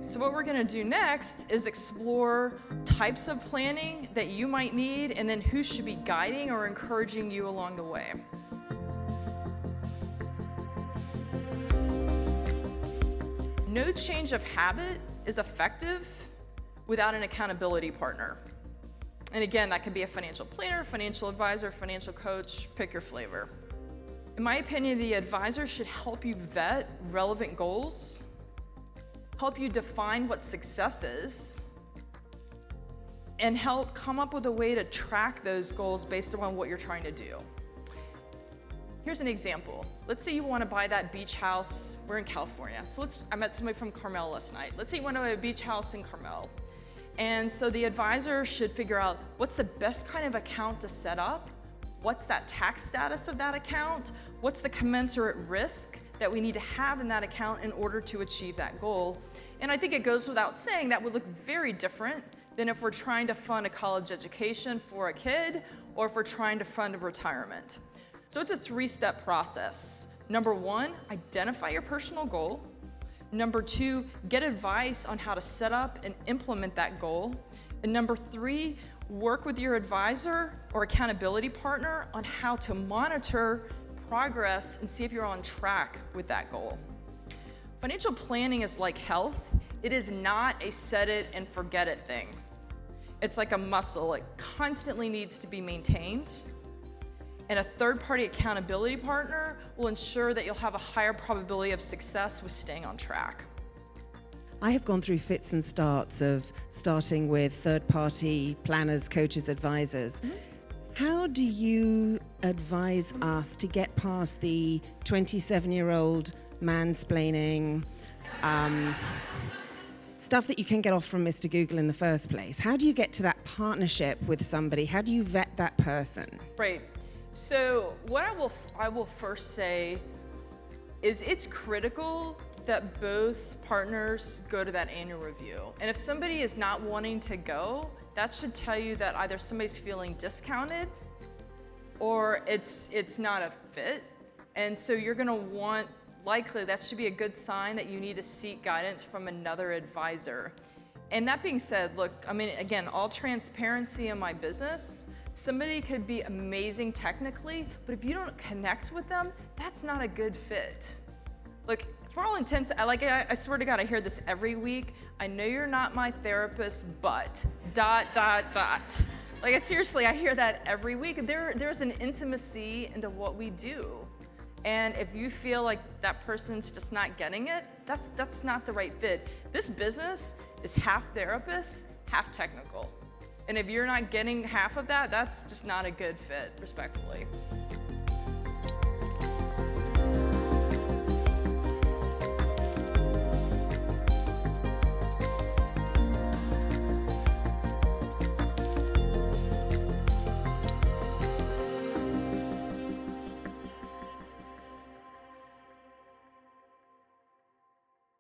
So what we're gonna do next is explore types of planning that you might need and then who should be guiding or encouraging you along the way. No change of habit is effective without an accountability partner. And again, that could be a financial planner, financial advisor, financial coach, pick your flavor. In my opinion, the advisor should help you vet relevant goals, help you define what success is, and help come up with a way to track those goals based on what you're trying to do. Here's an example. Let's say you want to buy that beach house. We're in California. So I met somebody from Carmel last night. Let's say you want to buy a beach house in Carmel. And so the advisor should figure out what's the best kind of account to set up, what's that tax status of that account, what's the commensurate risk that we need to have in that account in order to achieve that goal. And I think it goes without saying that would look very different than if we're trying to fund a college education for a kid or if we're trying to fund a retirement. So it's a 3-step process. Number 1, identify your personal goal. Number 2, get advice on how to set up and implement that goal. And number 3, work with your advisor or accountability partner on how to monitor progress and see if you're on track with that goal. Financial planning is like health. It is not a set it and forget it thing. It's like a muscle. It constantly needs to be maintained. And a third-party accountability partner will ensure that you'll have a higher probability of success with staying on track. I have gone through fits and starts of starting with third-party planners, coaches, advisors. How do you advise us to get past the 27-year-old mansplaining stuff that you can get off from Mr. Google in the first place? How do you get to that partnership with somebody? How do you vet that person? Right. So what I will first say is it's critical that both partners go to that annual review. And if somebody is not wanting to go, that should tell you that either somebody's feeling discounted or it's not a fit. And so you're gonna want, likely that should be a good sign that you need to seek guidance from another advisor. And that being said, look, I mean, again, all transparency in my business, somebody could be amazing technically, but if you don't connect with them, that's not a good fit. Look, for all intents, I swear to God, I hear this every week. I know you're not my therapist, but ... Like, seriously, I hear that every week. There's an intimacy into what we do. And if you feel like that person's just not getting it, that's not the right fit. This business is half therapist, half technical. And if you're not getting half of that, that's just not a good fit, respectfully.